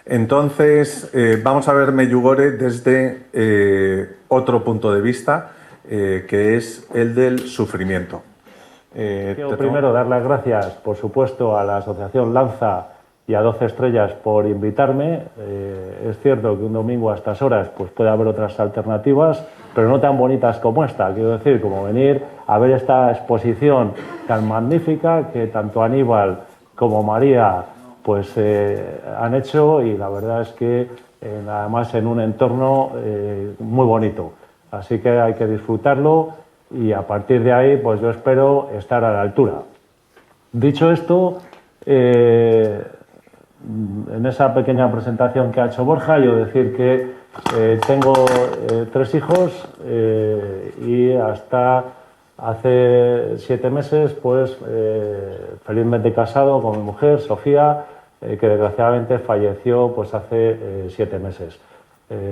Entonces, vamos a ver Medjugorje desde otro punto de vista, que es el del sufrimiento. Quiero primero dar las gracias, por supuesto, a la Asociación Lanza y a 12 Estrellas por invitarme. Es cierto que un domingo a estas horas pues puede haber otras alternativas, pero no tan bonitas como esta. Quiero decir, como venir a ver esta exposición tan magnífica que tanto Aníbal como María pues han hecho, y la verdad es que además en un entorno muy bonito. Así que hay que disfrutarlo y a partir de ahí pues yo espero estar a la altura. Dicho esto, en esa pequeña presentación que ha hecho Borja, yo decir que tengo 3 hijos y hasta hace 7 meses pues felizmente casado con mi mujer, Sofía, que desgraciadamente falleció pues hace 7 meses,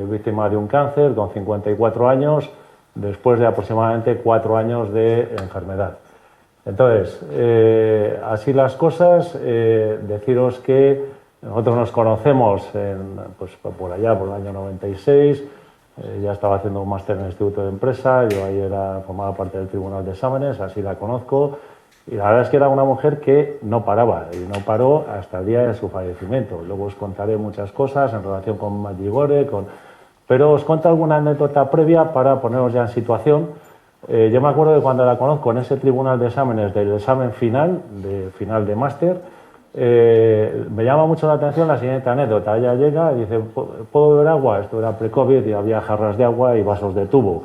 víctima de un cáncer con 54 años, después de aproximadamente 4 años de enfermedad. Entonces, así las cosas, deciros que nosotros nos conocemos pues, por allá, por el año 96, ya estaba haciendo un máster en el Instituto de Empresa, yo ahí formaba parte del Tribunal de Exámenes, así la conozco, y la verdad es que era una mujer que no paraba, y no paró hasta el día de su fallecimiento. Luego os contaré muchas cosas en relación con Medjugorje, pero os cuento alguna anécdota previa para poneros ya en situación. Yo me acuerdo de cuando la conozco en ese Tribunal de Exámenes del examen final de máster. Me llama mucho la atención la siguiente anécdota. Ella llega y dice, ¿puedo beber agua? Esto era pre-COVID y había jarras de agua y vasos de tubo.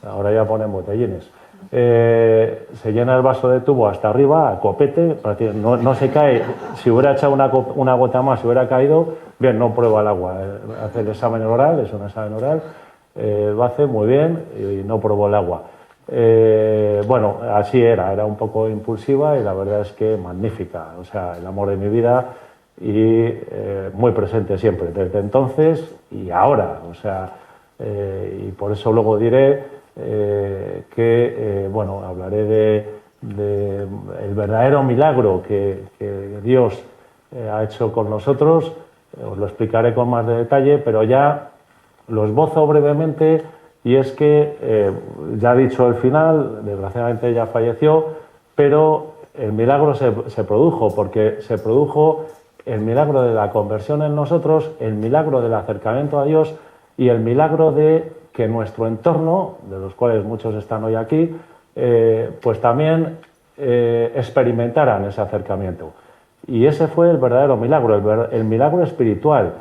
Ahora ya ponen botellines. Se llena el vaso de tubo hasta arriba, a copete, no se cae. Si hubiera echado una gota más, si hubiera caído, bien, no prueba el agua. Hace el examen oral, es un examen oral, lo hace muy bien y no probó el agua. Bueno, así era un poco impulsiva y la verdad es que magnífica, o sea, el amor de mi vida y muy presente siempre, desde entonces y ahora, o sea, y por eso luego diré que, bueno, hablaré de el verdadero milagro que Dios ha hecho con nosotros, os lo explicaré con más detalle, pero ya lo esbozo brevemente. Y es que, ya he dicho el final, desgraciadamente ya falleció, pero el milagro se produjo, porque se produjo el milagro de la conversión en nosotros, el milagro del acercamiento a Dios y el milagro de que nuestro entorno, de los cuales muchos están hoy aquí, pues también experimentaran ese acercamiento. Y ese fue el verdadero milagro, el milagro espiritual.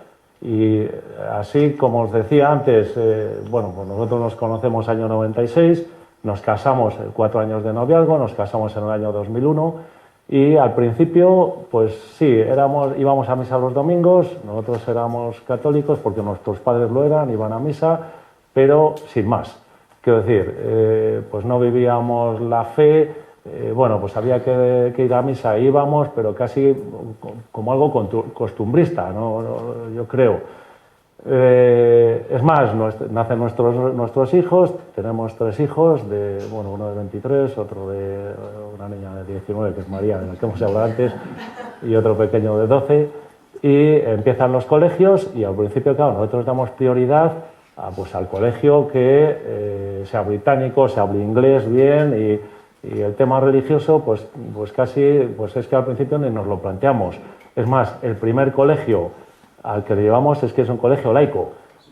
Y así como os decía antes, bueno, pues nosotros nos conocemos año 96, nos casamos 4 años de noviazgo, nos casamos en el año 2001 y al principio, pues sí, íbamos a misa los domingos, nosotros éramos católicos porque nuestros padres lo eran, iban a misa, pero sin más. Quiero decir, pues no vivíamos la fe. Bueno, pues había que ir a misa, íbamos, pero casi como algo costumbrista, ¿no? Yo creo. Es más, nacen nuestros hijos, tenemos 3 hijos, bueno, uno de 23, otro de una niña de 19, que es María, de la que hemos hablado antes, y otro pequeño de 12, y empiezan los colegios, y al principio, claro, nosotros damos prioridad pues al colegio que sea británico, se hable inglés bien, y el tema religioso, pues casi, pues es que al principio ni nos lo planteamos. Es más, el primer colegio al que le llevamos es que es un colegio laico.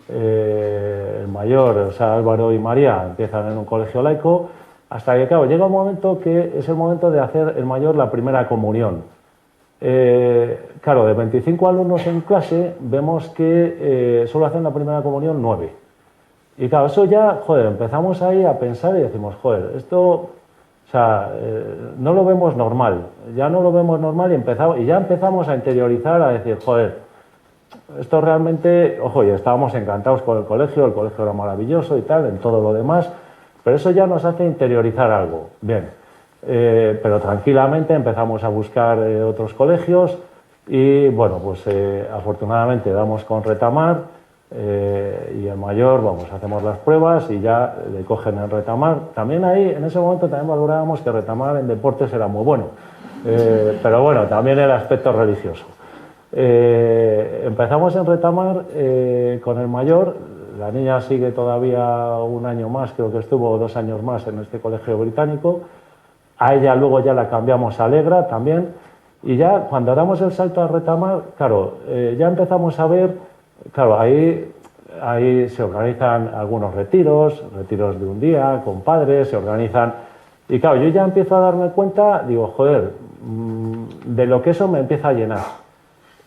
El mayor, o sea, Álvaro y María, empiezan en un colegio laico, hasta que, claro, llega un momento que es el momento de hacer el mayor la primera comunión. Claro, de 25 alumnos en clase, vemos que solo hacen la primera comunión 9. Y claro, eso ya, joder, empezamos ahí a pensar y decimos, joder, esto... O sea, no lo vemos normal, ya no lo vemos normal y ya empezamos a interiorizar, a decir, joder, esto realmente, ojo, y estábamos encantados con el colegio era maravilloso y tal, en todo lo demás, pero eso ya nos hace interiorizar algo, bien, pero tranquilamente empezamos a buscar otros colegios y, bueno, pues afortunadamente damos con Retamar. Y el mayor, vamos, hacemos las pruebas y ya le cogen el Retamar. También ahí, en ese momento, también valorábamos que Retamar en deportes era muy bueno, pero bueno, también el aspecto religioso. Empezamos en Retamar con el mayor. La niña sigue todavía un año más, creo que estuvo 2 años más en este colegio británico. A ella luego ya la cambiamos a Alegra también. Y ya cuando damos el salto a Retamar, claro, ya empezamos a ver, claro, ahí se organizan algunos retiros de un día con padres, se organizan. Y claro, yo ya empiezo a darme cuenta, digo, joder, de lo que eso me empieza a llenar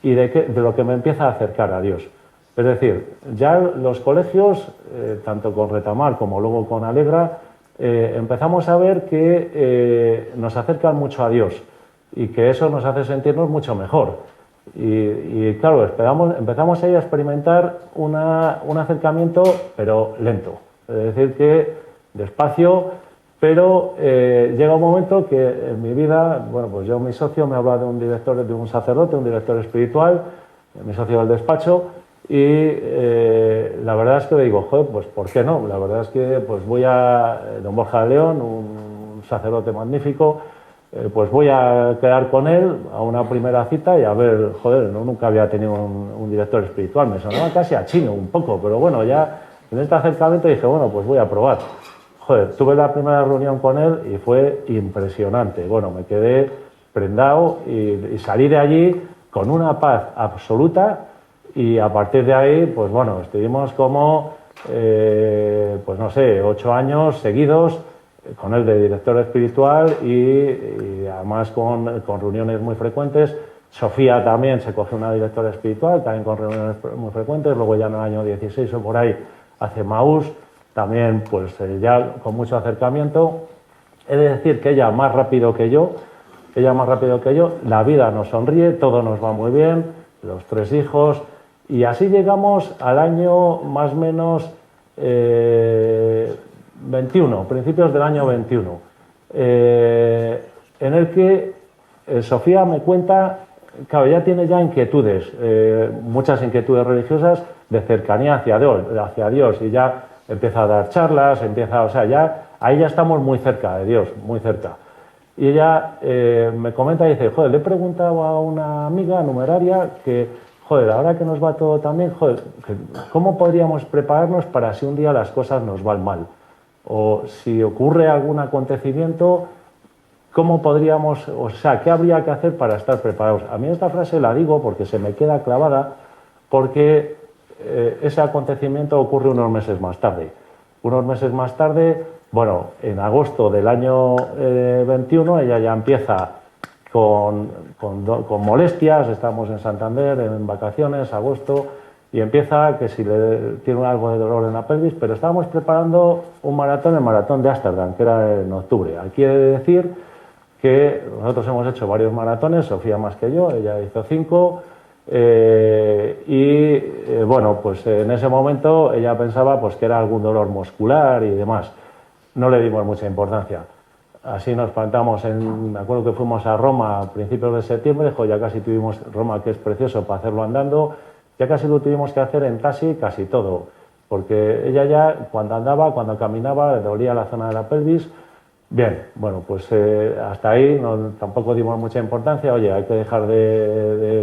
y de lo que me empieza a acercar a Dios. Es decir, ya los colegios, tanto con Retamar como luego con Alegra, empezamos a ver que nos acercan mucho a Dios y que eso nos hace sentirnos mucho mejor. Y claro, empezamos ahí a experimentar un acercamiento, pero lento. Es decir, que despacio, pero llega un momento que en mi vida, bueno, pues yo, mi socio, me habla de un sacerdote, un director espiritual, mi socio del despacho, y la verdad es que le digo, joder, pues ¿por qué no? La verdad es que pues voy a don Borja de León, un sacerdote magnífico, pues voy a quedar con él a una primera cita y a ver, joder, nunca había tenido un director espiritual, me sonaba casi a chino un poco, pero bueno, ya en este acercamiento dije, bueno, pues voy a probar. Joder, tuve la primera reunión con él y fue impresionante. Bueno, me quedé prendado y salí de allí con una paz absoluta. Y a partir de ahí, pues bueno, estuvimos como, pues no sé, 8 años seguidos con él de director espiritual y además con reuniones muy frecuentes. Sofía también se cogió una directora espiritual, también con reuniones muy frecuentes. Luego ya en el año 16 o por ahí hace Maús, también pues ya con mucho acercamiento. He de decir que ella más rápido que yo, la vida nos sonríe, todo nos va muy bien, los 3 hijos. Y así llegamos al año más o menos 21, principios del año 21, en el que Sofía me cuenta, claro, ella tiene ya inquietudes, muchas inquietudes religiosas de cercanía hacia Dios, y ya empieza a dar charlas, o sea, ahí ya estamos muy cerca de Dios, muy cerca. Y ella me comenta y dice, joder, le he preguntado a una amiga numeraria que, joder, ahora que nos va todo tan bien, joder, ¿cómo podríamos prepararnos para si un día las cosas nos van mal? O si ocurre algún acontecimiento, ¿cómo podríamos, o sea, qué habría que hacer para estar preparados? A mí esta frase la digo porque se me queda clavada, porque ese acontecimiento ocurre unos meses más tarde. Unos meses más tarde, bueno, en agosto del año 21, ella ya empieza con molestias, estamos en Santander en vacaciones, agosto, y empieza que si tiene algo de dolor en la pelvis, pero estábamos preparando un maratón, el maratón de Ámsterdam, que era en octubre. Aquí he de decir que nosotros hemos hecho varios maratones, Sofía más que yo, ella hizo 5, bueno, pues en ese momento ella pensaba pues que era algún dolor muscular y demás. No le dimos mucha importancia. Así nos plantamos, me acuerdo que fuimos a Roma a principios de septiembre, ya casi tuvimos Roma, que es precioso para hacerlo andando, ya casi lo tuvimos que hacer en taxi, casi todo, porque ella ya cuando andaba, cuando caminaba, le dolía la zona de la pelvis. Bien, bueno, pues hasta ahí tampoco dimos mucha importancia. Oye, hay que dejar de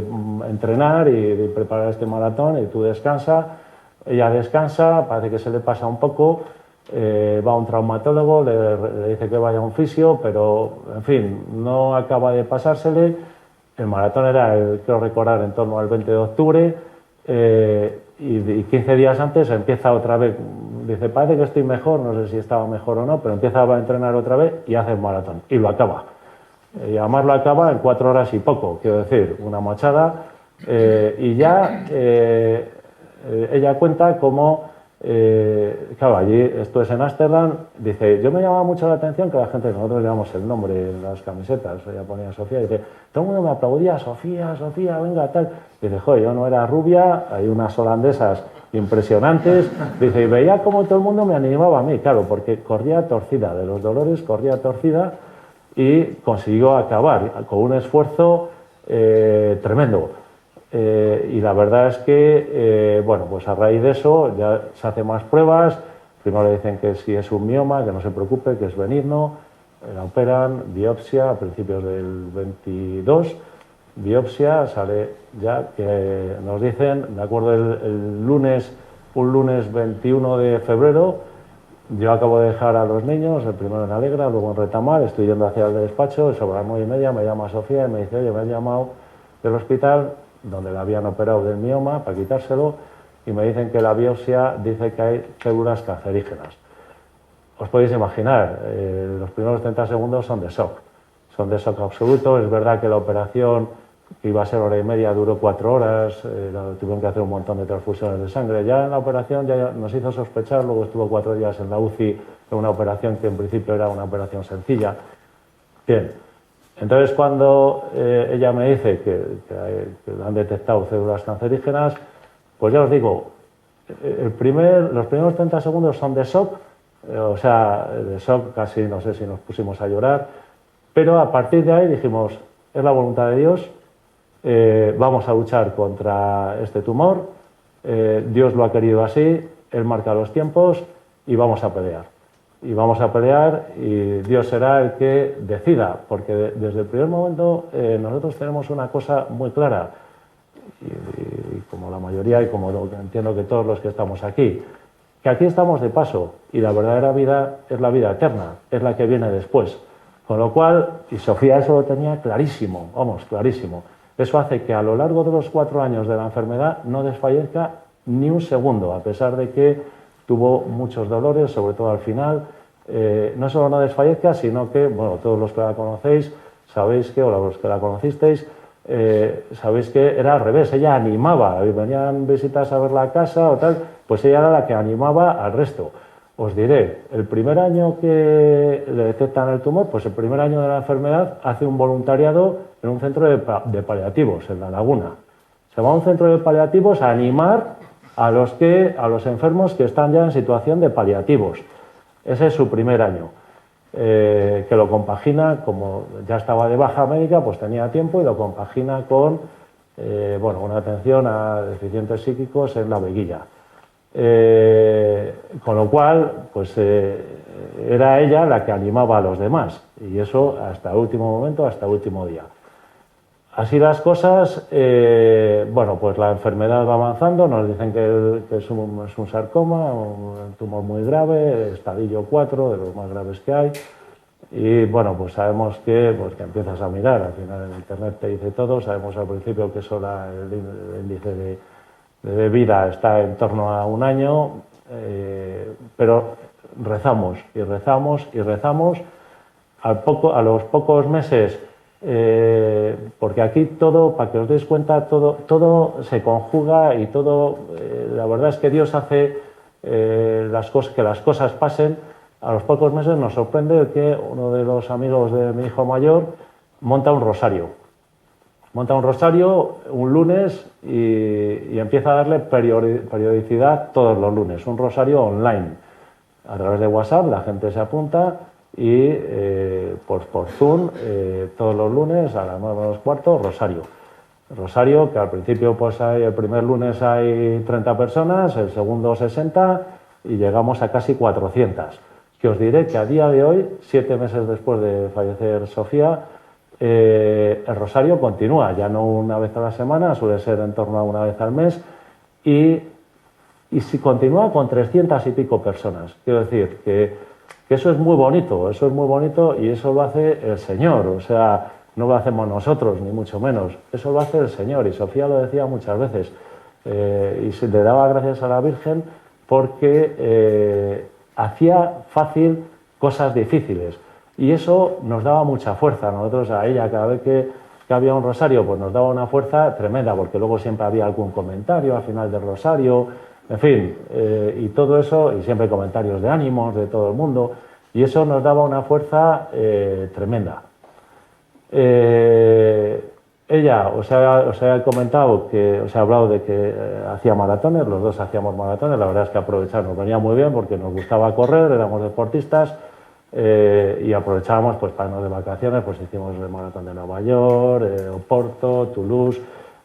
entrenar y de preparar este maratón y tú descansa. Ella descansa, parece que se le pasa un poco. Va a un traumatólogo, le dice que vaya a un fisio, pero en fin, no acaba de pasársele. El maratón era, creo recordar, en torno al 20 de octubre y 15 días antes empieza otra vez. Dice, parece que estoy mejor, no sé si estaba mejor o no, pero empieza a entrenar otra vez y hace el maratón y lo acaba. Y además lo acaba en 4 horas y poco, quiero decir, una machada. Y ya ella cuenta cómo claro, allí, esto es en Ámsterdam, dice, yo me llamaba mucho la atención que la gente, nosotros llevamos el nombre en las camisetas, ella ponía Sofía, y dice, todo el mundo me aplaudía, Sofía, Sofía, venga, tal. Dice, joder, yo no era rubia, hay unas holandesas impresionantes, dice, y veía como todo el mundo me animaba a mí, claro, porque corría torcida, de los dolores corría torcida y consiguió acabar con un esfuerzo tremendo. Y la verdad es que, bueno, pues a raíz de eso ya se hacen más pruebas. Primero le dicen que si es un mioma, que no se preocupe, que es benigno. La operan, biopsia a principios del 22. biopsia, sale ya que nos dicen, de acuerdo, un lunes 21 de febrero, yo acabo de dejar a los niños, el primero en Alegra, luego en Retamar, estoy yendo hacia el despacho, sobre las 9:30 me llama Sofía y me dice, oye, me han llamado del hospital donde le habían operado del mioma para quitárselo y me dicen que la biopsia dice que hay células cancerígenas. Os podéis imaginar, los primeros 30 segundos son de shock absoluto. Es verdad que la operación, que iba a ser 1:30, duró 4 horas, tuvieron que hacer un montón de transfusiones de sangre. Ya en la operación ya nos hizo sospechar, luego estuvo 4 días en la UCI, en una operación que en principio era una operación sencilla. Bien, entonces cuando ella me dice que han detectado células cancerígenas, pues ya os digo, los primeros 30 segundos son de shock, o sea, de shock casi no sé si nos pusimos a llorar, pero a partir de ahí dijimos, es la voluntad de Dios, vamos a luchar contra este tumor, Dios lo ha querido así, Él marca los tiempos y vamos a pelear. Y vamos a pelear y Dios será el que decida, porque desde el primer momento nosotros tenemos una cosa muy clara, y como la mayoría y como entiendo que todos los que estamos aquí, que aquí estamos de paso y la verdadera vida es la vida eterna, es la que viene después. Con lo cual, y Sofía eso lo tenía clarísimo, vamos, clarísimo. Eso hace que a lo largo de los 4 años de la enfermedad no desfallezca ni un segundo, a pesar de que tuvo muchos dolores, sobre todo al final. No solo no desfallezca, sino que, bueno, todos los que la conocéis, sabéis que, o los que la conocisteis, sabéis que era al revés, ella animaba, venían visitas a ver la casa o tal, pues ella era la que animaba al resto. Os diré, el primer año que le detectan el tumor, pues el primer año de la enfermedad hace un voluntariado en un centro de paliativos, en La Laguna. Se va a un centro de paliativos a animar a los enfermos que están ya en situación de paliativos. Ese es su primer año. Que lo compagina, como ya estaba de baja médica, pues tenía tiempo y lo compagina con una atención a deficientes psíquicos en La Veguilla. Con lo cual, pues era ella la que animaba a los demás, y eso hasta el último momento, hasta el último día. Así las cosas, pues la enfermedad va avanzando, nos dicen que es un sarcoma, un tumor muy grave, estadio 4, de los más graves que hay, y bueno, pues sabemos que empiezas a mirar, al final en internet te dice todo, sabemos al principio que eso el índice de vida está en torno a 1 año, pero rezamos y rezamos y rezamos. A los pocos meses, porque aquí todo, para que os deis cuenta, todo se conjuga y todo, la verdad es que Dios hace que las cosas pasen. A los pocos meses nos sorprende que uno de los amigos de mi hijo mayor monta un rosario un lunes y empieza a darle periodicidad todos los lunes, un rosario online. A través de WhatsApp la gente se apunta y por Zoom todos los lunes a las 9:15, rosario que al principio pues el primer lunes hay 30 personas, el segundo 60 y llegamos a casi 400. Que os diré que a día de hoy, 7 meses después de fallecer Sofía, el rosario continúa, ya no una vez a la semana, suele ser en torno a una vez al mes, y si continúa con 300 y pico personas. Quiero decir que eso es muy bonito y eso lo hace el Señor, o sea, no lo hacemos nosotros, ni mucho menos, eso lo hace el Señor, y Sofía lo decía muchas veces, y se le daba gracias a la Virgen porque hacía fácil cosas difíciles. Y eso nos daba mucha fuerza. Nosotros a ella, cada vez que había un rosario, pues nos daba una fuerza tremenda, porque luego siempre había algún comentario al final del rosario, en fin, y todo eso, y siempre comentarios de ánimos de todo el mundo, y eso nos daba una fuerza tremenda. Ella, os he comentado que os he hablado de que hacía maratones, los dos hacíamos maratones, la verdad es que aprovechar nos venía muy bien porque nos gustaba correr, éramos deportistas, y aprovechábamos pues para irnos de vacaciones, pues hicimos el maratón de Nueva York, Oporto, Toulouse,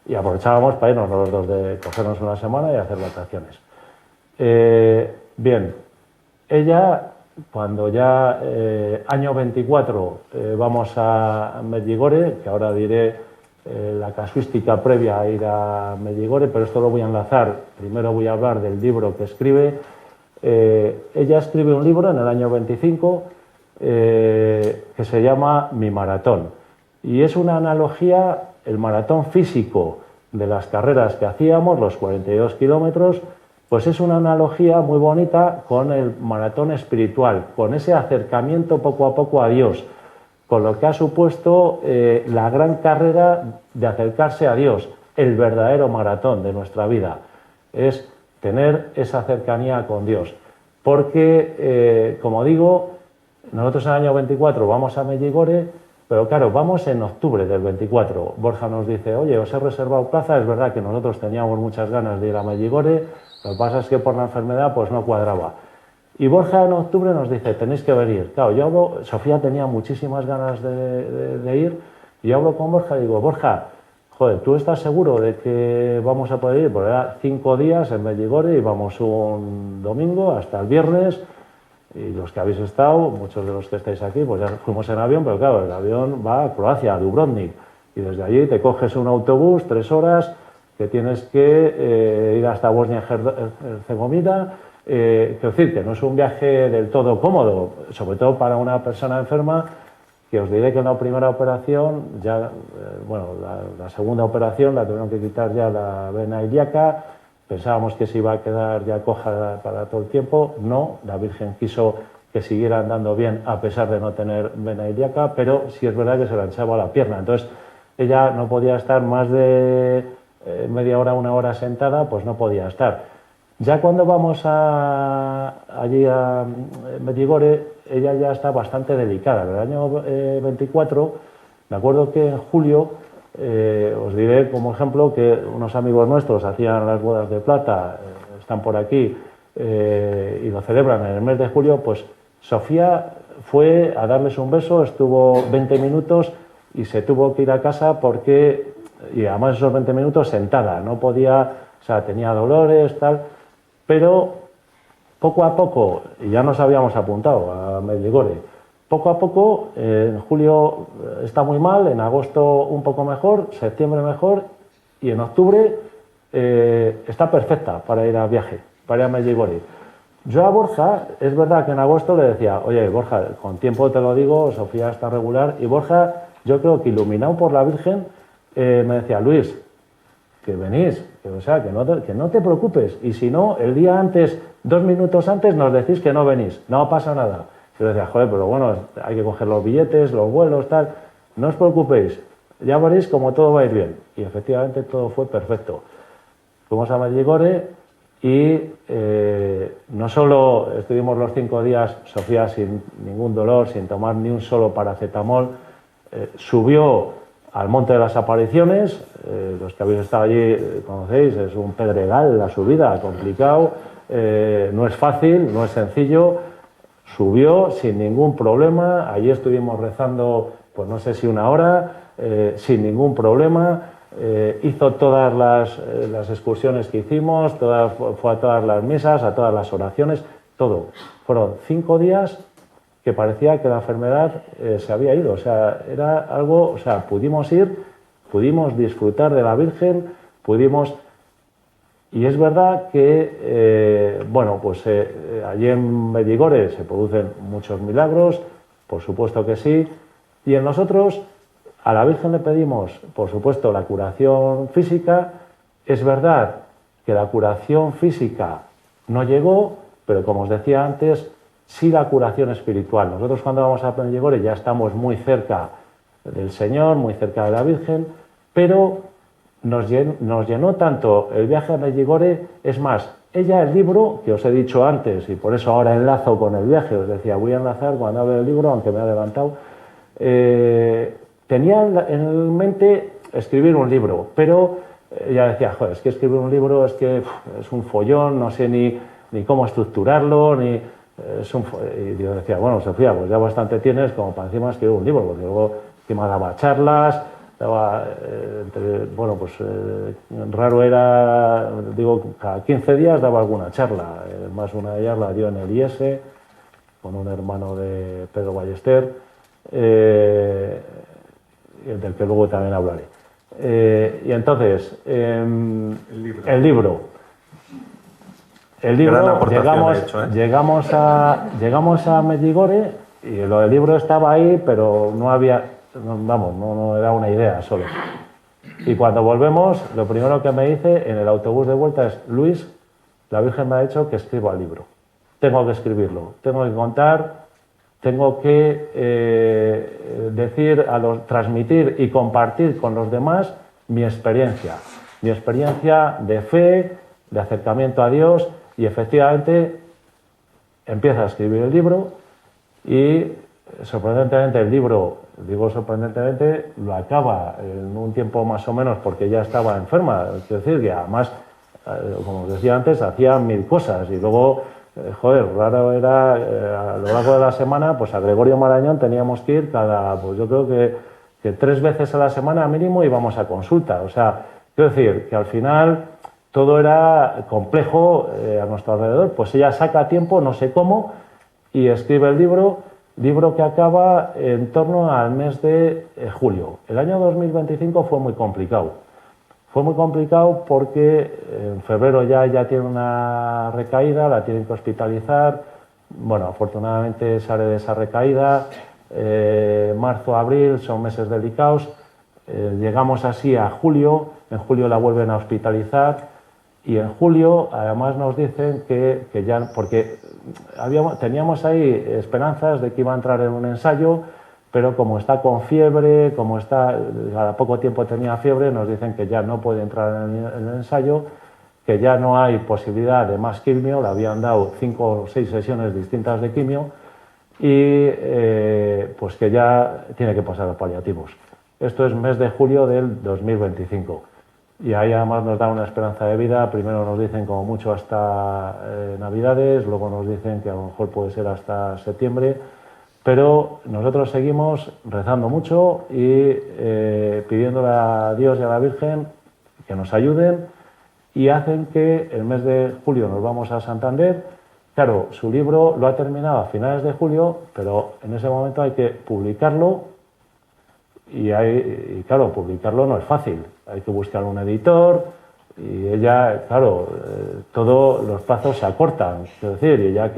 y aprovechábamos para irnos los dos, de cogernos una semana y hacer vacaciones. Bien, ella, cuando ya año 24 vamos a Medjugorje, que ahora diré la casuística previa a ir a Medjugorje, pero esto lo voy a enlazar. Primero voy a hablar del libro que escribe. Ella escribe un libro en el año 25 que se llama Mi maratón. Y es una analogía, el maratón físico de las carreras que hacíamos, los 42 kilómetros, pues es una analogía muy bonita con el maratón espiritual, con ese acercamiento poco a poco a Dios, con lo que ha supuesto la gran carrera de acercarse a Dios, el verdadero maratón de nuestra vida, es tener esa cercanía con Dios. Porque, como digo, nosotros en el año 24 vamos a Medjugorje, pero claro, vamos en octubre del 24. Borja nos dice, oye, os he reservado plaza, es verdad que nosotros teníamos muchas ganas de ir a Medjugorje, lo que pasa es que por la enfermedad pues no cuadraba. Y Borja en octubre nos dice, tenéis que venir. Claro, Sofía tenía muchísimas ganas de ir, y yo hablo con Borja y digo, Borja, joder, ¿tú estás seguro de que vamos a poder ir? Porque era 5 días en Medjugorje, íbamos un domingo hasta el viernes, y los que habéis estado, muchos de los que estáis aquí, pues ya fuimos en avión, pero claro, el avión va a Croacia, a Dubrovnik, y desde allí te coges un autobús, 3 horas, que tienes que ir hasta Bosnia-Herzegovina. Quiero decir que no es un viaje del todo cómodo, sobre todo para una persona enferma, que os diré que en la primera operación, ya, bueno, la segunda operación la tuvieron que quitar ya la vena ilíaca. Pensábamos que se iba a quedar ya coja para todo el tiempo. No, la Virgen quiso que siguiera andando bien a pesar de no tener vena ilíaca, pero sí es verdad que se la hinchaba la pierna. Entonces, ella no podía estar más de media hora, 1 hora sentada, pues no podía estar. Ya cuando vamos allí a Medjugorje, ella ya está bastante delicada. En el año 24, me acuerdo que en julio, os diré como ejemplo que unos amigos nuestros hacían las bodas de plata, están por aquí y lo celebran en el mes de julio, pues Sofía fue a darles un beso, estuvo 20 minutos y se tuvo que ir a casa porque, y además esos 20 minutos sentada, no podía, o sea, tenía dolores, tal, pero poco a poco, y ya nos habíamos apuntado a Medjugorje, poco a poco, en julio está muy mal, en agosto un poco mejor, septiembre mejor, y en octubre está perfecta para ir a viaje, para ir a Medjugorje. Yo a Borja, es verdad que en agosto le decía, oye, Borja, con tiempo te lo digo, Sofía está regular, y Borja, yo creo que iluminado por la Virgen, me decía, Luis, que venís, o sea, que no te preocupes, y si no, el día antes, 2 minutos antes, nos decís que no venís, no pasa nada. Yo decía, joder, pero bueno, hay que coger los billetes, los vuelos, tal, no os preocupéis, ya veréis cómo todo va a ir bien. Y efectivamente todo fue perfecto. Fuimos a Medjugorje y no solo estuvimos los 5 días, Sofía sin ningún dolor, sin tomar ni un solo paracetamol, subió al Monte de las Apariciones, los que habéis estado allí conocéis, es un pedregal la subida, complicado, no es fácil, no es sencillo. Subió sin ningún problema, allí estuvimos rezando, pues no sé si 1 hora, sin ningún problema, hizo todas las excursiones que hicimos, fue a todas las misas, a todas las oraciones, todo. Fueron 5 días que parecía que la enfermedad se había ido, o sea, era algo, o sea, pudimos ir, pudimos disfrutar de la Virgen, pudimos... Y es verdad que, bueno, pues allí en Medjugorje se producen muchos milagros, por supuesto que sí, y en nosotros a la Virgen le pedimos, por supuesto, la curación física. Es verdad que la curación física no llegó, pero como os decía antes, sí la curación espiritual. Nosotros cuando vamos a Medjugorje ya estamos muy cerca del Señor, muy cerca de la Virgen, pero nos llenó tanto el viaje a Medjugorje. Es más, ella, el libro, que os he dicho antes, y por eso ahora enlazo con el viaje, os decía, voy a enlazar cuando hable del libro, aunque me ha adelantado, tenía en mente escribir un libro, pero ella decía, joder, es que escribir un libro es que es un follón, no sé ni cómo estructurarlo, y yo decía, bueno, Sofía, pues ya bastante tienes como para encima escribir un libro, porque luego encima daba charlas, bueno, pues raro era, digo, cada 15 días daba alguna charla, más una de ellas la dio en el IES, con un hermano de Pedro Ballester, del que luego también hablaré. Y entonces, el libro. Gran aportación ha hecho, ¿eh? Llegamos a Medjugorje y lo del libro estaba ahí, pero no había, no era una idea solo. Y cuando volvemos, lo primero que me dice en el autobús de vuelta es: Luis, la Virgen me ha dicho que escriba el libro. Tengo que escribirlo, tengo que contar, tengo que transmitir y compartir con los demás mi experiencia de fe, de acercamiento a Dios. Y efectivamente empieza a escribir el libro y sorprendentemente el libro, digo sorprendentemente, lo acaba en un tiempo más o menos porque ya estaba enferma. Quiero decir que además, como os decía antes, hacía 1000 cosas y luego, raro era a lo largo de la semana, pues a Gregorio Marañón teníamos que ir pues yo creo que 3 veces a la semana mínimo íbamos a consulta. O sea, quiero decir que al final todo era complejo a nuestro alrededor. Pues ella saca tiempo, no sé cómo, y escribe el libro que acaba en torno al mes de julio. El año 2025 fue muy complicado. Fue muy complicado porque en febrero ya tiene una recaída, la tienen que hospitalizar. Bueno, afortunadamente sale de esa recaída. Marzo, abril son meses delicados. Llegamos así a julio. En julio la vuelven a hospitalizar. Y en julio, además, nos dicen que ya, porque teníamos ahí esperanzas de que iba a entrar en un ensayo, pero como está con fiebre, a poco tiempo tenía fiebre, nos dicen que ya no puede entrar en el ensayo, que ya no hay posibilidad de más quimio, le habían dado 5 o 6 sesiones distintas de quimio, y pues que ya tiene que pasar a paliativos. Esto es mes de julio del 2025. Y ahí además nos da una esperanza de vida. Primero nos dicen como mucho hasta Navidades, luego nos dicen que a lo mejor puede ser hasta septiembre, pero nosotros seguimos rezando mucho y pidiéndole a Dios y a la Virgen que nos ayuden, y hacen que el mes de julio nos vamos a Santander. Claro, su libro lo ha terminado a finales de julio, pero en ese momento hay que publicarlo. Y claro, publicarlo no es fácil, hay que buscar un editor y ella, claro, todos los plazos se acortan, es decir, y ella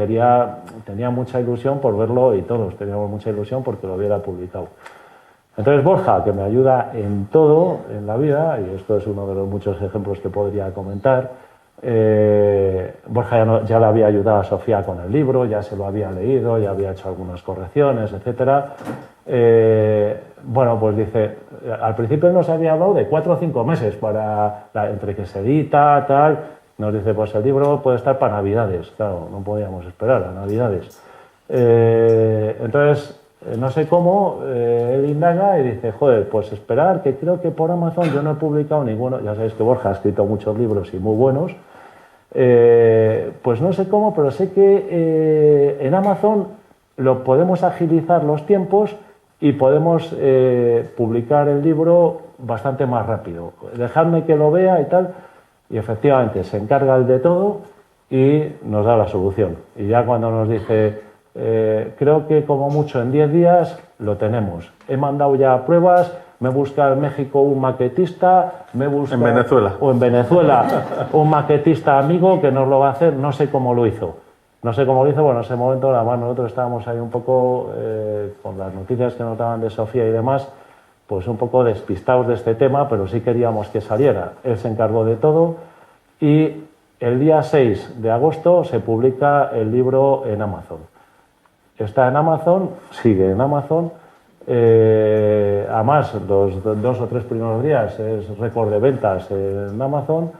tenía mucha ilusión por verlo y todos teníamos mucha ilusión porque lo hubiera publicado. Entonces Borja, que me ayuda en todo en la vida, y esto es uno de los muchos ejemplos que podría comentar, Borja ya le había ayudado a Sofía con el libro, ya se lo había leído, ya había hecho algunas correcciones, etcétera. Bueno, pues dice, al principio nos había hablado de 4 o 5 meses entre que se edita, tal. Nos dice, pues el libro puede estar para Navidades. Claro, no podíamos esperar a Navidades. Entonces, no sé cómo, él indaga y dice, joder, pues esperar, que creo que por Amazon yo no he publicado ninguno. Ya sabéis que Borja ha escrito muchos libros y muy buenos. Pues no sé cómo, pero sé que en Amazon lo podemos agilizar los tiempos y podemos publicar el libro bastante más rápido. Dejadme que lo vea y tal. Y efectivamente se encarga él de todo y nos da la solución. Y ya cuando nos dice, creo que como mucho en 10 días lo tenemos. He mandado ya pruebas, me busca en México un maquetista, en Venezuela. O en Venezuela un maquetista amigo que nos lo va a hacer, no sé cómo lo hizo. No sé cómo lo hizo, bueno, en ese momento además nosotros estábamos ahí un poco con las noticias que nos daban de Sofía y demás, pues un poco despistados de este tema, pero sí queríamos que saliera. Él se encargó de todo y el día 6 de agosto se publica el libro en Amazon. Está en Amazon, sigue en Amazon. Además, los 2 o 3 primeros días es récord de ventas en Amazon.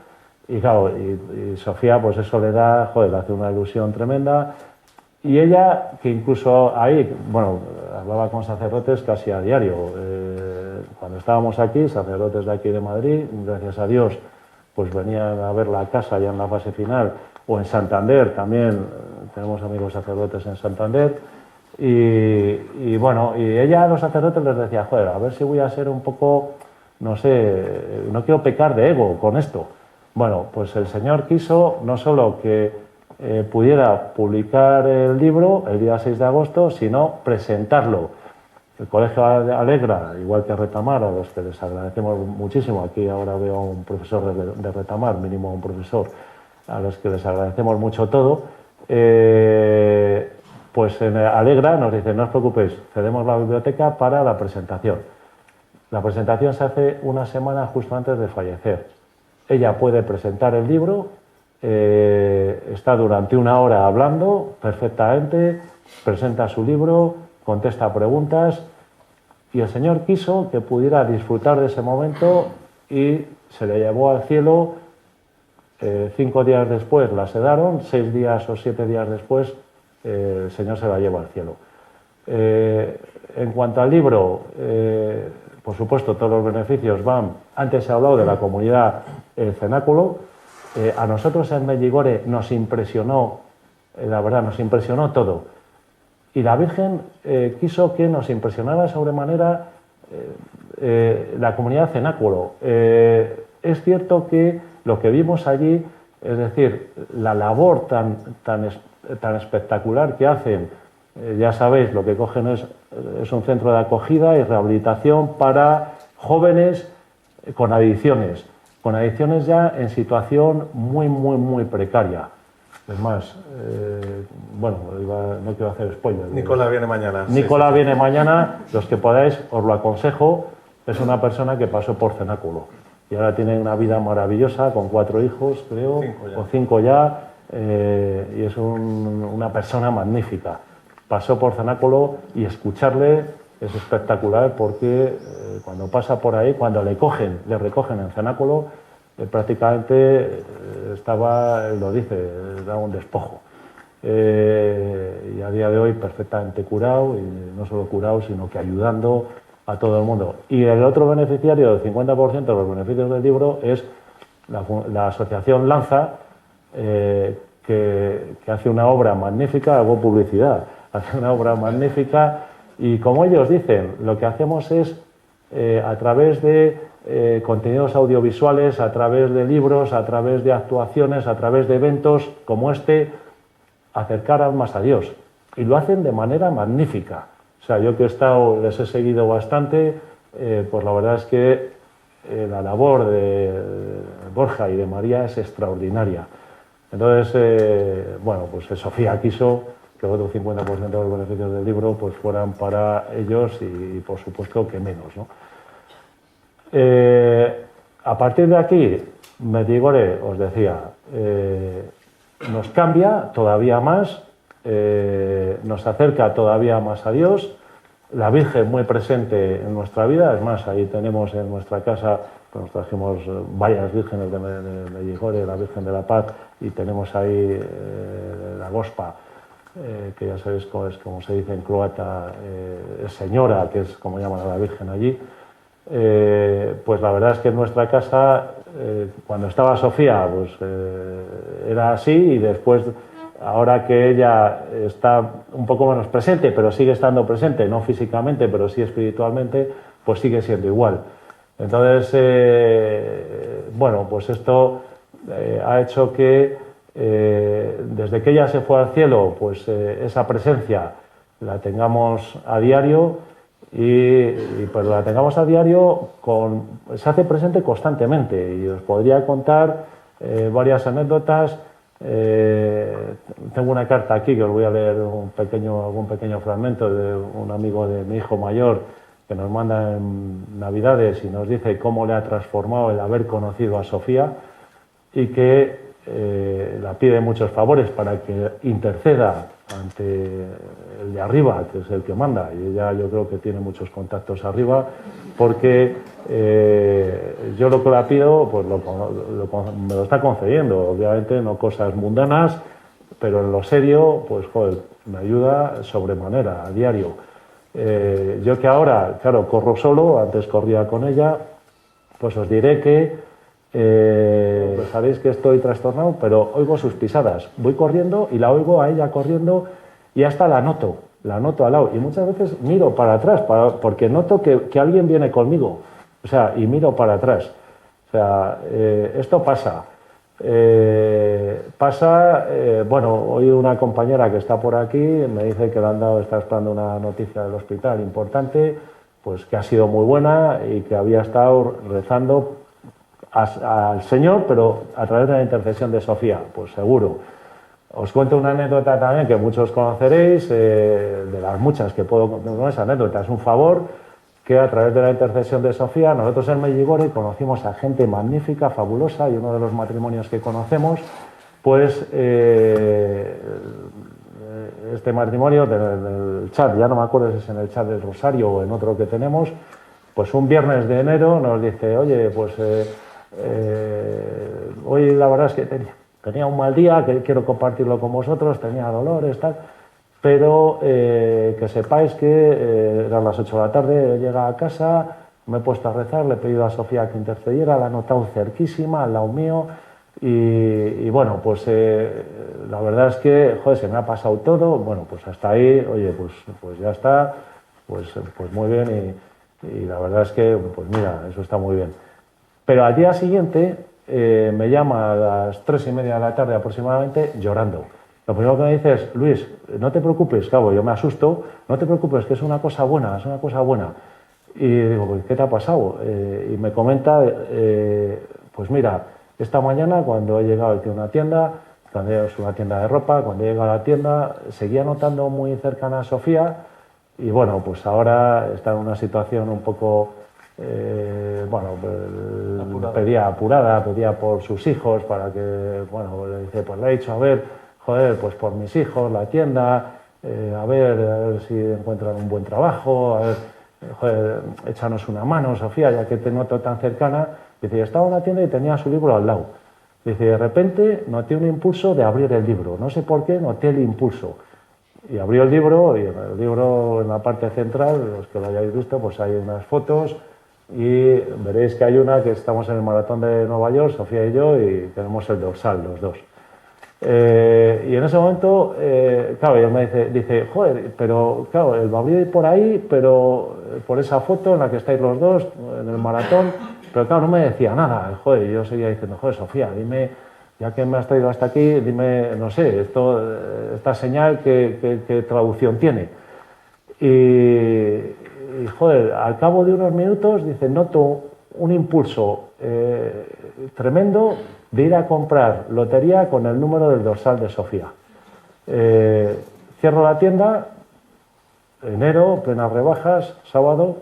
Y claro, y Sofía, pues eso le da, le hace una ilusión tremenda. Y ella, que incluso ahí, bueno, hablaba con sacerdotes casi a diario. Cuando estábamos aquí, sacerdotes de aquí de Madrid, gracias a Dios, pues venían a ver la casa ya en la fase final, o en Santander también, tenemos amigos sacerdotes en Santander. Y bueno, y ella a los sacerdotes les decía, a ver si voy a ser un poco, no sé, no quiero pecar de ego con esto. Bueno, pues el Señor quiso no solo que pudiera publicar el libro el día 6 de agosto, sino presentarlo El Colegio Alegra, igual que Retamar, a los que les agradecemos muchísimo, aquí ahora veo a un profesor de Retamar, mínimo un profesor, a los que les agradecemos mucho todo, pues en Alegra nos dicen, no os preocupéis, cedemos la biblioteca para la presentación. La presentación se hace una semana justo antes de fallecer. Ella puede presentar el libro, está durante una hora hablando perfectamente, presenta su libro, contesta preguntas, y el Señor quiso que pudiera disfrutar de ese momento y se le llevó al cielo. 5 días después la sedaron, 6 días o 7 días después el Señor se la lleva al cielo. En cuanto al libro, por supuesto todos los beneficios van, antes se ha hablado de la comunidad cenáculo, a nosotros en Medjugorje nos impresionó, la verdad, nos impresionó todo. Y la Virgen quiso que nos impresionara sobremanera la comunidad cenáculo. Es cierto que lo que vimos allí, es decir, la labor tan espectacular que hacen, ya sabéis, lo que cogen es un centro de acogida y rehabilitación para jóvenes con adicciones ya en situación muy precaria. Es más, bueno, no quiero hacer spoilers. Nicola viene mañana. Nicola viene mañana, los que podáis, os lo aconsejo. Es una persona que pasó por cenáculo y ahora tiene una vida maravillosa con 4 hijos, creo, o 5 ya, y es una persona magnífica. Pasó por cenáculo y escucharle es espectacular porque cuando pasa por ahí, cuando le recogen en cenáculo, prácticamente estaba, lo dice, da un despojo. Y a día de hoy perfectamente curado, y no solo curado, sino que ayudando a todo el mundo. Y el otro beneficiario del 50% de los beneficios del libro es la asociación Lanza, que hace una obra magnífica, hago publicidad, hace una obra magnífica, y como ellos dicen, lo que hacemos es a través de contenidos audiovisuales, a través de libros, a través de actuaciones, a través de eventos como este, acercar almas a Dios. Y lo hacen de manera magnífica. O sea, yo que he estado, les he seguido bastante, pues la verdad es que la labor de Borja y de María es extraordinaria. Entonces, bueno, pues Sofía quiso que el otro 50% de los beneficios del libro pues fueran para ellos y por supuesto que menos, ¿no? A partir de aquí, Medjugorje, os decía, nos cambia todavía más, nos acerca todavía más a Dios, la Virgen muy presente en nuestra vida. Es más, ahí tenemos en nuestra casa, pues nos trajimos varias vírgenes de Medjugorje, la Virgen de la Paz, y tenemos ahí la Gospa, que ya sabéis cómo es, como se dice en croata, señora, que es como llaman a la Virgen allí. Pues la verdad es que en nuestra casa, cuando estaba Sofía, pues era así, y después, ahora que ella está un poco menos presente, pero sigue estando presente, no físicamente, pero sí espiritualmente, pues sigue siendo igual. Entonces, bueno, pues esto ha hecho que desde que ella se fue al cielo, pues esa presencia la tengamos a diario. Y pues la tengamos a diario, se hace presente constantemente, y os podría contar varias anécdotas. Tengo una carta aquí que os voy a leer algún pequeño fragmento de un amigo de mi hijo mayor que nos manda en Navidades y nos dice cómo le ha transformado el haber conocido a Sofía, y que la pide muchos favores para que interceda ante el de arriba, que es el que manda, y ella yo creo que tiene muchos contactos arriba, porque yo lo que la pido pues me lo está concediendo, obviamente no cosas mundanas, pero en lo serio, pues joder, me ayuda sobremanera a diario. Yo que ahora, claro, corro solo, antes corría con ella, pues os diré que pues sabéis que estoy trastornado, pero oigo sus pisadas. Voy corriendo y la oigo a ella corriendo, y hasta la noto al lado. Y muchas veces miro para atrás, porque noto que alguien viene conmigo. O sea, y miro para atrás. O sea, esto pasa. Bueno, hoy una compañera que está por aquí me dice que le han dado, está esperando una noticia del hospital importante, pues que ha sido muy buena y que había estado rezando al Señor, pero a través de la intercesión de Sofía, pues seguro. Os cuento una anécdota también que muchos conoceréis, de las muchas que puedo contar. No es anécdota, es un favor que a través de la intercesión de Sofía, nosotros en Medjugorje conocimos a gente magnífica, fabulosa, y uno de los matrimonios que conocemos, pues este matrimonio del chat, ya no me acuerdo si es en el chat del Rosario o en otro que tenemos, pues un viernes de enero nos dice, oye, pues hoy la verdad es que tenía un mal día, que quiero compartirlo con vosotros, tenía dolores, tal, pero que sepáis que eran las 8 de la tarde, llega a casa, me he puesto a rezar, le he pedido a Sofía que intercediera, la he notado cerquísima, al lado mío, y bueno, pues la verdad es que, joder, se me ha pasado todo, bueno, pues hasta ahí, oye, pues ya está, pues muy bien, y la verdad es que, pues mira, eso está muy bien. Pero al día siguiente me llama a las 3:30 de la tarde aproximadamente llorando. Lo primero que me dice es, Luis, no te preocupes, claro, yo me asusto, no te preocupes, que es una cosa buena, es una cosa buena. Y digo, pues, ¿qué te ha pasado? Y me comenta, pues mira, esta mañana cuando he llegado aquí a una tienda, cuando es una tienda de ropa, cuando he llegado a la tienda, seguía notando muy cercana a Sofía, y bueno, pues ahora está en una situación un poco, bueno, pedía por sus hijos, para que, bueno, le dice, pues le he dicho, a ver, joder, pues por mis hijos, la tienda, a ver si encuentran un buen trabajo, a ver, joder, échanos una mano, Sofía, ya que te noto tan cercana. Dice, estaba en la tienda y tenía su libro al lado. Dice, de repente noté un impulso de abrir el libro, no sé por qué, noté el impulso. Y abrió el libro, y en el libro, en la parte central, los que lo hayáis visto, pues hay unas fotos, y veréis que hay una que estamos en el maratón de Nueva York, Sofía y yo, y tenemos el dorsal, los dos. Y en ese momento, claro, ella me dice, joder, pero claro, el va a abrir por ahí, pero por esa foto en la que estáis los dos, en el maratón, pero claro, no me decía nada, joder, yo seguía diciendo, joder, Sofía, dime, ya que me has traído hasta aquí, dime, no sé, esta señal, ¿qué traducción tiene? Y, joder, al cabo de unos minutos, dice, noto un impulso tremendo de ir a comprar lotería con el número del dorsal de Sofía. Cierro la tienda, enero, plenas rebajas, sábado,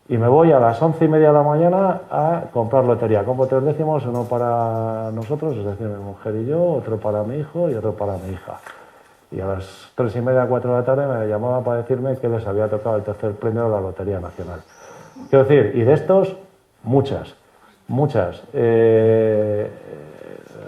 y me voy a las 11:30 de la mañana a comprar lotería. Compro 3 décimos, uno para nosotros, es decir, mi mujer y yo, otro para mi hijo y otro para mi hija. Y a las 3:30, 4 de la tarde me llamaba para decirme que les había tocado el tercer premio de la Lotería Nacional. Quiero decir, y de estos, muchas.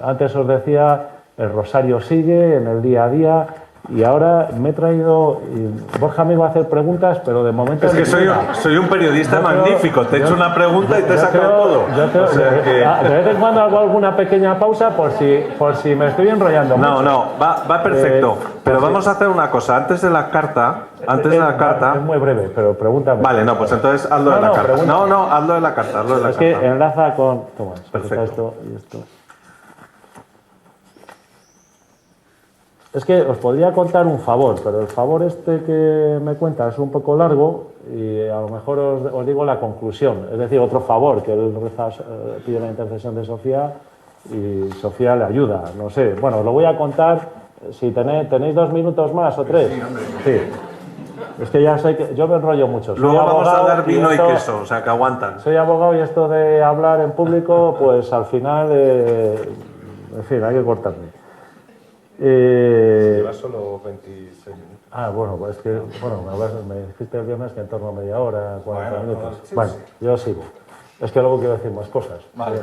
Antes os decía, el rosario sigue en el día a día, y ahora me he traído, y Borja me iba a hacer preguntas, pero de momento... Es que soy un periodista magnífico, te he hecho una pregunta y te he sacado todo. De vez en cuando hago alguna pequeña pausa por si me estoy enrollando mucho. No, va perfecto. Pero vamos a hacer una cosa, antes de la carta... Es muy breve, pero pregúntame. Vale, no, pues entonces hazlo de la carta. Pregúntame. No, hazlo de la carta, Es que enlaza con... Toma, perfecto. Esto y esto. Es que os podría contar un favor, pero el favor este que me cuenta es un poco largo, y a lo mejor os digo la conclusión. Es decir, otro favor, que él pide la intercesión de Sofía y Sofía le ayuda, no sé. Bueno, os lo voy a contar, si tenéis 2 minutos más o 3. Sí, hombre. Sí. Es que ya sé que yo me enrollo mucho. Luego vamos a dar vino y queso, o sea, que aguantan. Soy abogado, y esto de hablar en público, pues al final, en fin, hay que cortarme. Llevas solo 26 minutos. Bueno, pues es que, me dijiste el viernes que en torno a media hora, 40 minutos. Sí, bueno, sí. Yo sigo. Es que luego quiero decir más cosas. Vale.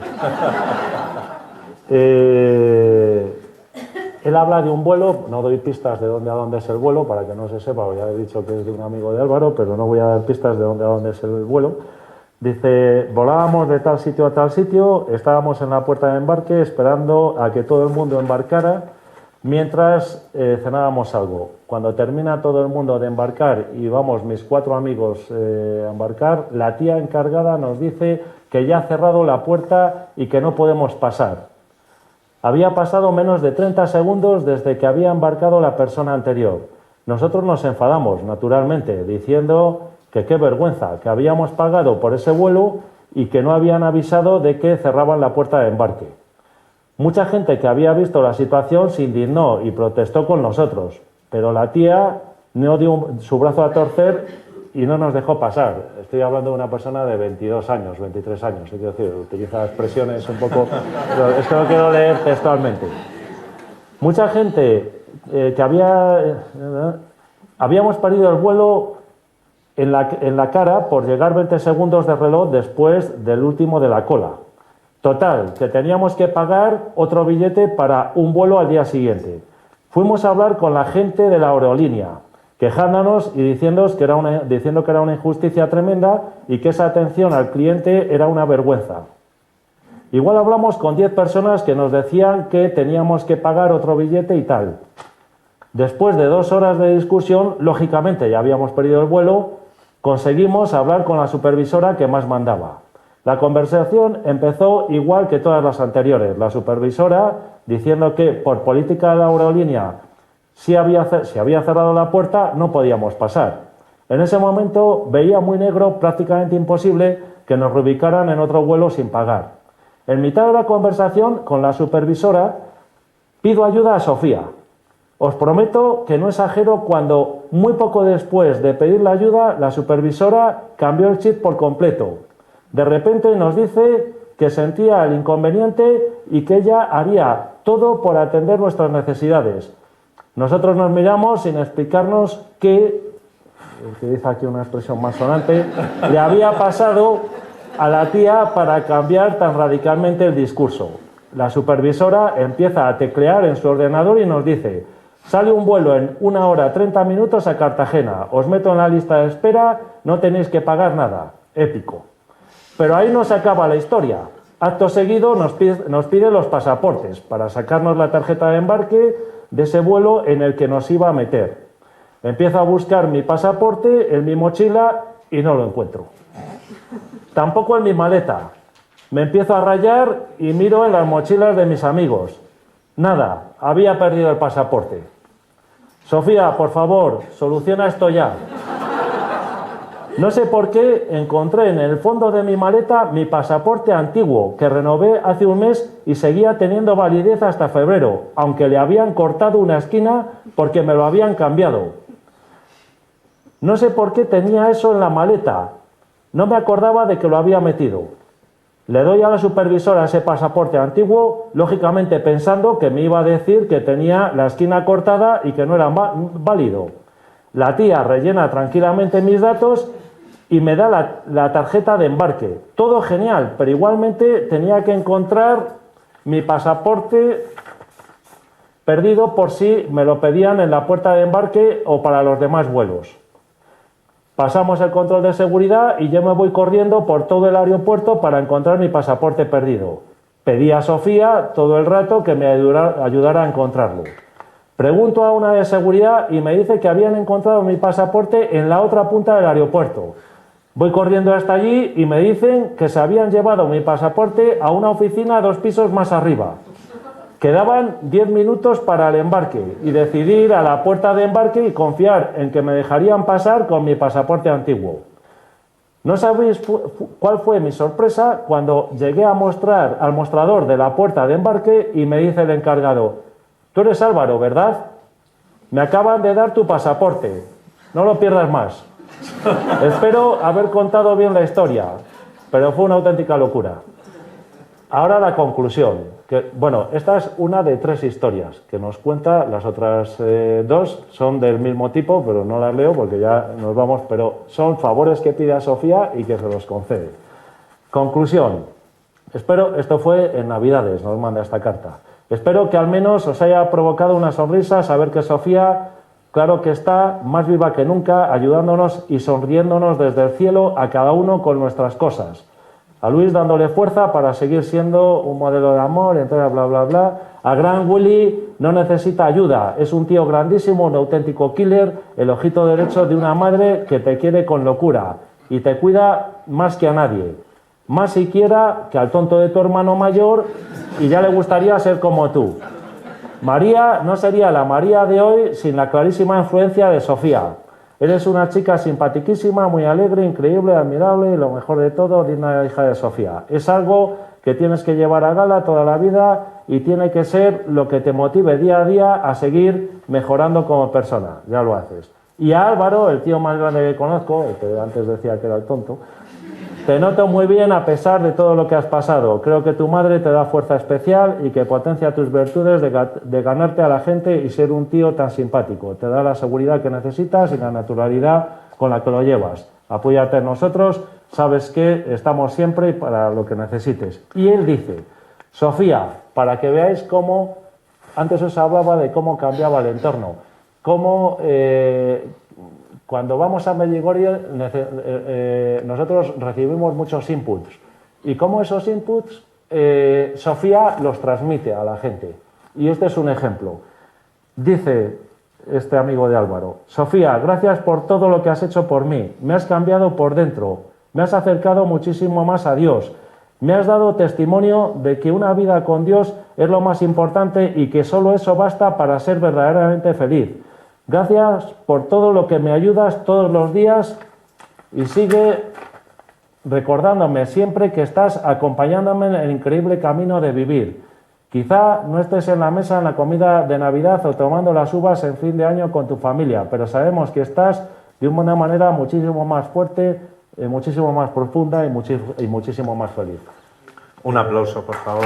Él habla de un vuelo, no doy pistas de dónde a dónde es el vuelo, para que no se sepa, ya he dicho que es de un amigo de Álvaro, pero no voy a dar pistas de dónde a dónde es el vuelo. Dice, volábamos de tal sitio a tal sitio, estábamos en la puerta de embarque esperando a que todo el mundo embarcara, mientras cenábamos algo. Cuando termina todo el mundo de embarcar y vamos mis 4 amigos a embarcar, la tía encargada nos dice que ya ha cerrado la puerta y que no podemos pasar. Había pasado menos de 30 segundos desde que había embarcado la persona anterior. Nosotros nos enfadamos, naturalmente, diciendo que qué vergüenza, que habíamos pagado por ese vuelo y que no habían avisado de que cerraban la puerta de embarque. Mucha gente que había visto la situación se indignó y protestó con nosotros, pero la tía no dio su brazo a torcer y no nos dejó pasar. Estoy hablando de una persona de 22 años, 23 años, es decir, utiliza expresiones un poco... Pero es que lo quiero leer textualmente. Mucha gente que habíamos perdido el vuelo en la cara por llegar 20 segundos de reloj después del último de la cola. Total, que teníamos que pagar otro billete para un vuelo al día siguiente. Fuimos a hablar con la gente de la aerolínea, quejándonos y diciendo que era una injusticia tremenda y que esa atención al cliente era una vergüenza. Igual hablamos con 10 personas que nos decían que teníamos que pagar otro billete y tal. Después de 2 horas de discusión, lógicamente ya habíamos perdido el vuelo, conseguimos hablar con la supervisora que más mandaba. La conversación empezó igual que todas las anteriores. La supervisora diciendo que por política de la aerolínea, si había cerrado la puerta, no podíamos pasar. En ese momento veía muy negro, prácticamente imposible, que nos reubicaran en otro vuelo sin pagar. En mitad de la conversación con la supervisora, pido ayuda a Sofía. Os prometo que no exagero cuando, muy poco después de pedir la ayuda, la supervisora cambió el chip por completo. De repente nos dice que sentía el inconveniente y que ella haría todo por atender nuestras necesidades. Nosotros nos miramos sin explicarnos qué, dice aquí una expresión más sonante, le había pasado a la tía para cambiar tan radicalmente el discurso. La supervisora empieza a teclear en su ordenador y nos dice: sale un vuelo en 1 hora 30 minutos a Cartagena, os meto en la lista de espera, no tenéis que pagar nada. Épico. Pero ahí no se acaba la historia. Acto seguido nos pide los pasaportes para sacarnos la tarjeta de embarque de ese vuelo en el que nos iba a meter. Empiezo a buscar mi pasaporte en mi mochila y no lo encuentro. Tampoco en mi maleta. Me empiezo a rayar y miro en las mochilas de mis amigos. Nada, había perdido el pasaporte. Sofía, por favor, soluciona esto ya. No sé por qué encontré en el fondo de mi maleta mi pasaporte antiguo, que renové hace un mes y seguía teniendo validez hasta febrero, aunque le habían cortado una esquina porque me lo habían cambiado. No sé por qué tenía eso en la maleta. No me acordaba de que lo había metido. Le doy a la supervisora ese pasaporte antiguo, lógicamente pensando que me iba a decir que tenía la esquina cortada y que no era válido. La tía rellena tranquilamente mis datos y me da la tarjeta de embarque. Todo genial, pero igualmente tenía que encontrar mi pasaporte perdido por si me lo pedían en la puerta de embarque o para los demás vuelos. Pasamos el control de seguridad y yo me voy corriendo por todo el aeropuerto para encontrar mi pasaporte perdido. Pedí a Sofía todo el rato que me ayudara a encontrarlo. Pregunto a una de seguridad y me dice que habían encontrado mi pasaporte en la otra punta del aeropuerto. Voy corriendo hasta allí y me dicen que se habían llevado mi pasaporte a una oficina 2 pisos más arriba. Quedaban 10 minutos para el embarque y decidí ir a la puerta de embarque y confiar en que me dejarían pasar con mi pasaporte antiguo. No sabéis cuál fue mi sorpresa cuando llegué al mostrador de la puerta de embarque y me dice el encargado: tú eres Álvaro, ¿verdad? Me acaban de dar tu pasaporte, no lo pierdas más. Espero haber contado bien la historia, pero fue una auténtica locura. Ahora la conclusión. Bueno, esta es una de 3 historias que nos cuenta, las otras 2 son del mismo tipo, pero no las leo porque ya nos vamos, pero son favores que pide a Sofía y que se los concede. Conclusión. Esto fue en Navidades, nos manda esta carta. Espero que al menos os haya provocado una sonrisa saber que Sofía, claro que está, más viva que nunca, ayudándonos y sonriéndonos desde el cielo a cada uno con nuestras cosas. A Luis dándole fuerza para seguir siendo un modelo de amor, entonces bla, bla, bla. A Gran Willy no necesita ayuda, es un tío grandísimo, un auténtico killer, el ojito derecho de una madre que te quiere con locura y te cuida más que a nadie. Más siquiera que al tonto de tu hermano mayor, y ya le gustaría ser como tú. María no sería la María de hoy sin la clarísima influencia de Sofía. Eres una chica simpaticísima, muy alegre, increíble, admirable y lo mejor de todo, digna hija de Sofía. Es algo que tienes que llevar a gala toda la vida y tiene que ser lo que te motive día a día a seguir mejorando como persona. Ya lo haces. Y a Álvaro, el tío más grande que conozco, el que antes decía que era el tonto, te noto muy bien a pesar de todo lo que has pasado. Creo que tu madre te da fuerza especial y que potencia tus virtudes de ganarte a la gente y ser un tío tan simpático. Te da la seguridad que necesitas y la naturalidad con la que lo llevas. Apóyate en nosotros, sabes que estamos siempre para lo que necesites. Y él dice, Sofía, para que veáis cómo, antes os hablaba de cómo cambiaba el entorno, cómo cuando vamos a Medjugorje nosotros recibimos muchos inputs y cómo esos inputs Sofía los transmite a la gente. Y este es un ejemplo. Dice este amigo de Álvaro, Sofía, gracias por todo lo que has hecho por mí. Me has cambiado por dentro, me has acercado muchísimo más a Dios. Me has dado testimonio de que una vida con Dios es lo más importante y que solo eso basta para ser verdaderamente feliz. Gracias por todo lo que me ayudas todos los días y sigue recordándome siempre que estás acompañándome en el increíble camino de vivir. Quizá no estés en la mesa en la comida de Navidad o tomando las uvas en fin de año con tu familia, pero sabemos que estás de una manera muchísimo más fuerte, muchísimo más profunda y muchísimo más feliz. Un aplauso, por favor.